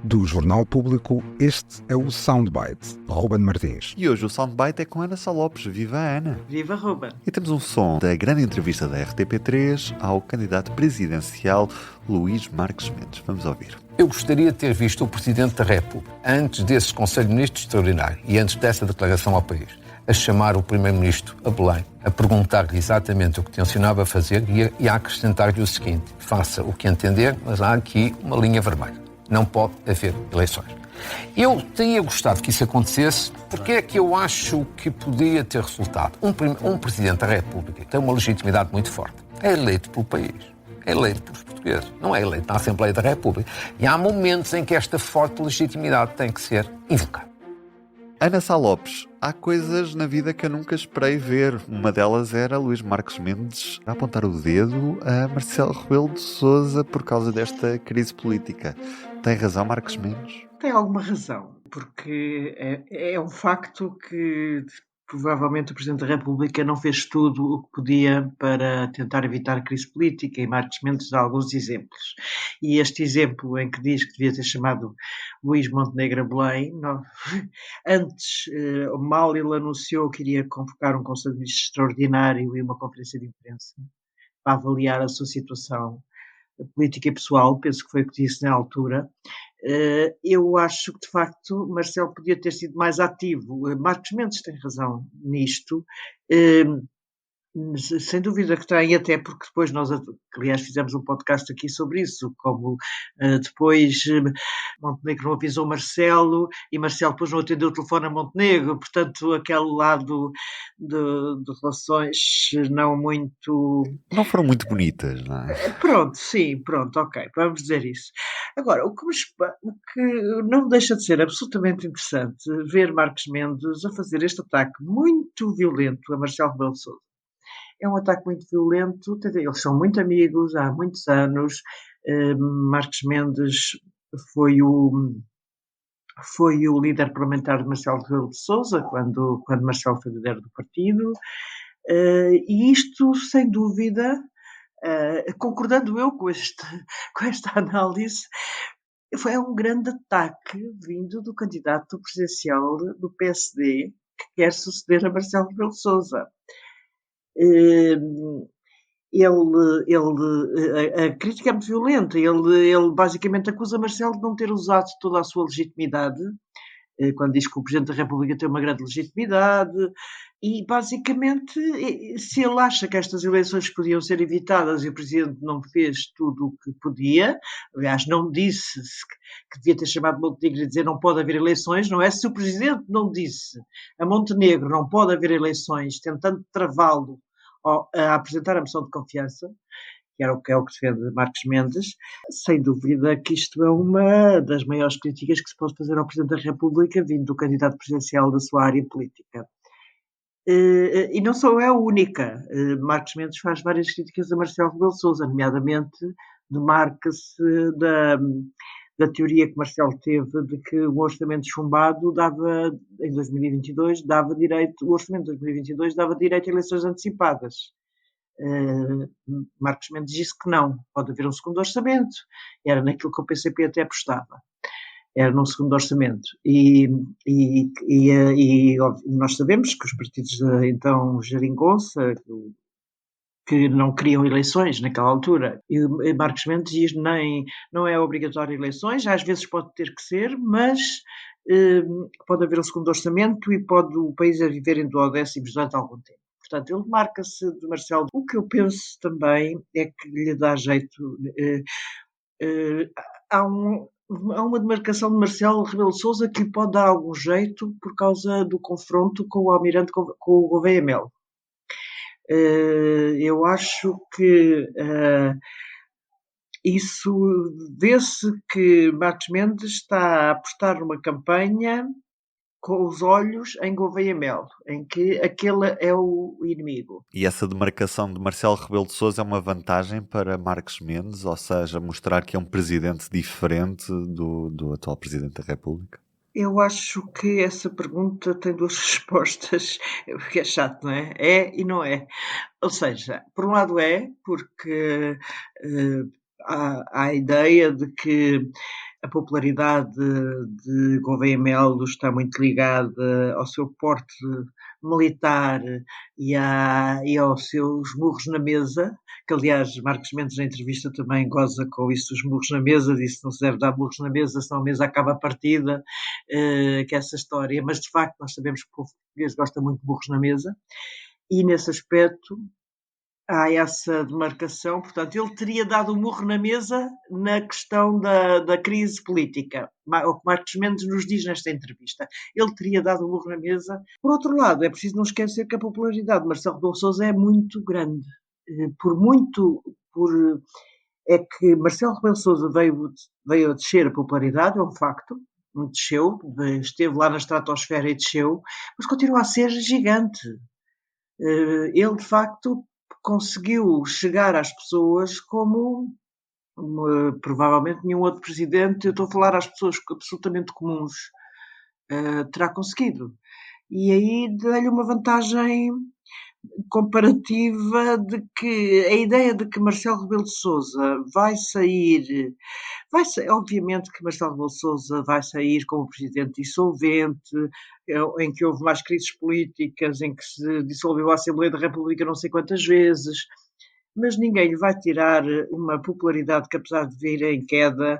Do Jornal Público, este é o Soundbite, Ruben Martins. E hoje o Soundbite é com Ana Sá Lopes. Viva a Ana! Viva Ruben! E temos um som da grande entrevista da RTP3 ao candidato presidencial Luís Marques Mendes. Vamos ouvir. Eu gostaria de ter visto o Presidente da República, antes desse Conselho de Ministros extraordinário e antes dessa declaração ao país, a chamar o Primeiro-Ministro a Belém, a perguntar-lhe exatamente o que tencionava fazer e a acrescentar-lhe o seguinte: faça o que entender, mas há aqui uma linha vermelha. Não pode haver eleições. Eu teria gostado que isso acontecesse, porque é que eu acho que podia ter resultado. Um Presidente da República tem uma legitimidade muito forte. É eleito pelo país. É eleito pelos portugueses. Não é eleito na Assembleia da República. E há momentos em que esta forte legitimidade tem que ser invocada. Ana Sá Lopes, há coisas na vida que eu nunca esperei ver. Uma delas era Luís Marques Mendes a apontar o dedo a Marcelo Rebelo de Sousa por causa desta crise política. Tem razão Marques Mendes? Tem alguma razão, porque é um facto que provavelmente o Presidente da República não fez tudo o que podia para tentar evitar a crise política, e Marques Mendes dá alguns exemplos. E este exemplo em que diz que devia ter chamado Luís Montenegro a Belém, antes, mal ele anunciou que iria convocar um Conselho de Ministros extraordinário e uma conferência de imprensa para avaliar a sua situação política e pessoal, penso que foi o que disse na altura. Eu acho que, de facto, Marcelo podia ter sido mais ativo. Marques Mendes tem razão nisto. Sem dúvida que tem, até porque depois nós, aliás, fizemos um podcast aqui sobre isso, como depois Montenegro não avisou Marcelo e Marcelo depois não atendeu o telefone a Montenegro, portanto aquele lado de relações não muito... Não foram muito bonitas, não é? Pronto, sim, pronto, ok, vamos dizer isso. Agora, o que não deixa de ser absolutamente interessante ver Marques Mendes a fazer este ataque muito violento a Marcelo Rebelo de Sousa. É um ataque muito violento, eles são muito amigos há muitos anos. Marques Mendes foi o líder parlamentar de Marcelo Rebelo de Sousa quando Marcelo foi líder do partido, e isto, sem dúvida, concordando eu com esta análise, foi um grande ataque vindo do candidato presidencial do PSD que quer suceder a Marcelo Rebelo de Sousa. A crítica é muito violenta. Ele basicamente acusa Marcelo de não ter usado toda a sua legitimidade, quando diz que o Presidente da República tem uma grande legitimidade, e basicamente, se ele acha que estas eleições podiam ser evitadas e o Presidente não fez tudo o que podia, aliás, não disse que devia ter chamado Montenegro e dizer não pode haver eleições, não é? Se o Presidente não disse a Montenegro não pode haver eleições, tentando travá-lo a apresentar a moção de confiança, que é o que defende Marques Mendes, sem dúvida que isto é uma das maiores críticas que se pode fazer ao Presidente da República, vindo do candidato presidencial da sua área política. E não só é a única. Marques Mendes faz várias críticas a Marcelo Rebelo de Sousa, nomeadamente demarca-se da teoria que Marcelo teve de que o orçamento chumbado dava, em 2022, o orçamento de 2022 dava direito a eleições antecipadas. Marques Mendes disse que não, pode haver um segundo orçamento, era naquilo que o PCP até apostava, era num segundo orçamento, e nós sabemos que os partidos de então geringonça, que não queriam eleições naquela altura, e Marques Mendes diz não é obrigatório eleições, às vezes pode ter que ser, mas pode haver um segundo orçamento e pode o país viver em duodécimos durante algum tempo. Portanto, ele marca-se de Marcelo. O que eu penso também é que lhe dá jeito. Há uma demarcação de Marcelo Rebelo de Sousa que lhe pode dar algum jeito por causa do confronto com o Almirante, com o Gouveia Melo. Eu acho que isso vê-se que Marques Mendes está a apostar numa campanha com os olhos em Gouveia Melo, em que aquele é o inimigo. E essa demarcação de Marcelo Rebelo de Sousa é uma vantagem para Marques Mendes, ou seja, mostrar que é um presidente diferente do atual Presidente da República? Eu acho que essa pergunta tem duas respostas, porque é chato, não é? É e não é. Ou seja, por um lado é, porque há a ideia de que a popularidade de Gouveia Melo está muito ligada ao seu porte militar e aos seus murros na mesa, que aliás Marcos Mendes na entrevista também goza com isso dos murros na mesa, disse que não se deve dar murros na mesa, senão a mesa acaba partida, que é essa história, mas de facto nós sabemos que o povo português gosta muito de murros na mesa, e nesse aspecto há essa demarcação, portanto, ele teria dado um murro na mesa na questão da crise política, o que Marcos Mendes nos diz nesta entrevista. Ele teria dado um murro na mesa. Por outro lado, é preciso não esquecer que a popularidade de Marcelo Rebelo de Sousa é muito grande. É que Marcelo Rebelo de Sousa veio a descer a popularidade, é um facto, desceu, esteve lá na estratosfera e desceu, mas continua a ser gigante. Ele, de facto, conseguiu chegar às pessoas como provavelmente nenhum outro presidente, eu estou a falar às pessoas absolutamente comuns, terá conseguido. E aí dá-lhe uma vantagem comparativa de que a ideia de que Marcelo Rebelo de Sousa obviamente que Marcelo Rebelo de Sousa vai sair como presidente dissolvente, em que houve mais crises políticas, em que se dissolveu a Assembleia da República não sei quantas vezes, mas ninguém lhe vai tirar uma popularidade que, apesar de vir em queda,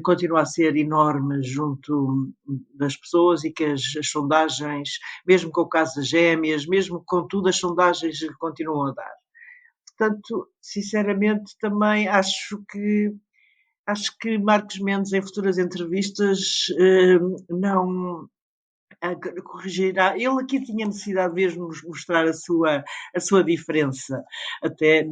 continua a ser enorme junto das pessoas e que as sondagens, mesmo com o caso das gêmeas, mesmo com tudo, as sondagens continuam a dar. Portanto, sinceramente, também acho que Marcos Mendes, em futuras entrevistas, não corrigirá. Ele aqui tinha necessidade mesmo de mostrar a sua diferença. Até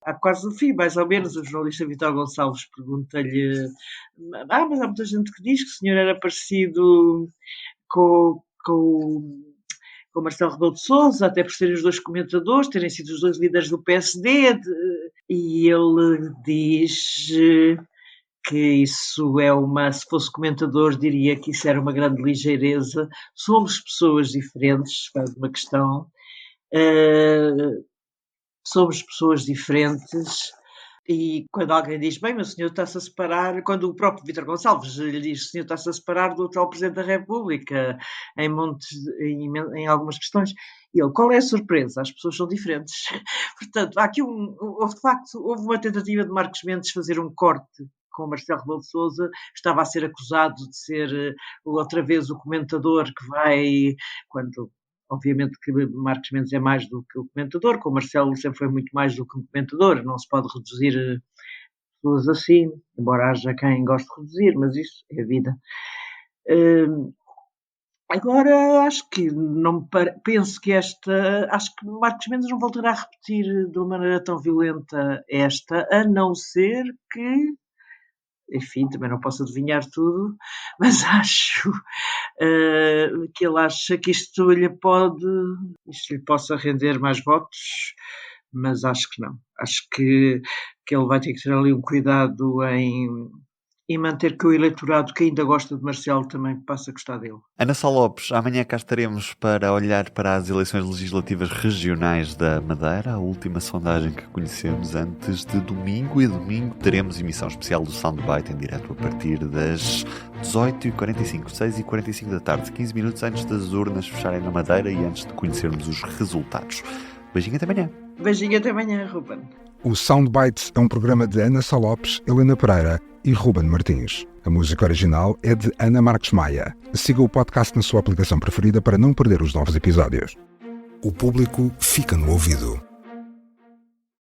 há quase no fim, mais ou menos, o jornalista Vitor Gonçalves pergunta-lhe: mas há muita gente que diz que o senhor era parecido com Marcelo Rebelo de Sousa, até por serem os dois comentadores, terem sido os dois líderes do PSD, e ele diz que isso é se fosse comentador, diria que isso era uma grande ligeireza. Somos pessoas diferentes, faz uma questão. Somos pessoas diferentes. E quando alguém diz, bem, mas o senhor está-se a separar, quando o próprio Vítor Gonçalves lhe diz, o senhor está-se a separar do atual Presidente da República em algumas questões, e ele, qual é a surpresa? As pessoas são diferentes. Portanto, há aqui de facto, houve uma tentativa de Marcos Mendes fazer um corte com Marcelo Rebelo de Sousa, estava a ser acusado de ser outra vez o comentador que vai, quando obviamente que Marcos Mendes é mais do que o comentador, com o Marcelo sempre foi muito mais do que um comentador, não se pode reduzir pessoas assim, embora haja quem goste de reduzir, mas isso é a vida. Agora, acho que penso que acho que Marcos Mendes não voltará a repetir de uma maneira tão violenta a não ser que, enfim, também não posso adivinhar tudo, mas acho que ele acha que isto lhe possa render mais votos, mas acho que não. Acho que ele vai ter que ter ali um cuidado em manter que o eleitorado que ainda gosta de Marcelo também passe a gostar dele. Ana Sá Lopes, amanhã cá estaremos para olhar para as eleições legislativas regionais da Madeira, a última sondagem que conhecemos antes de domingo, e domingo teremos emissão especial do Soundbite em direto a partir das 18h45, 6h45 da tarde, 15 minutos antes das urnas fecharem na Madeira e antes de conhecermos os resultados. Beijinho até amanhã. Beijinho até amanhã, Ruben. O Soundbites é um programa de Ana Sá Lopes, Helena Pereira e Ruben Martins. A música original é de Ana Marques Maia. Siga o podcast na sua aplicação preferida para não perder os novos episódios. O público fica no ouvido.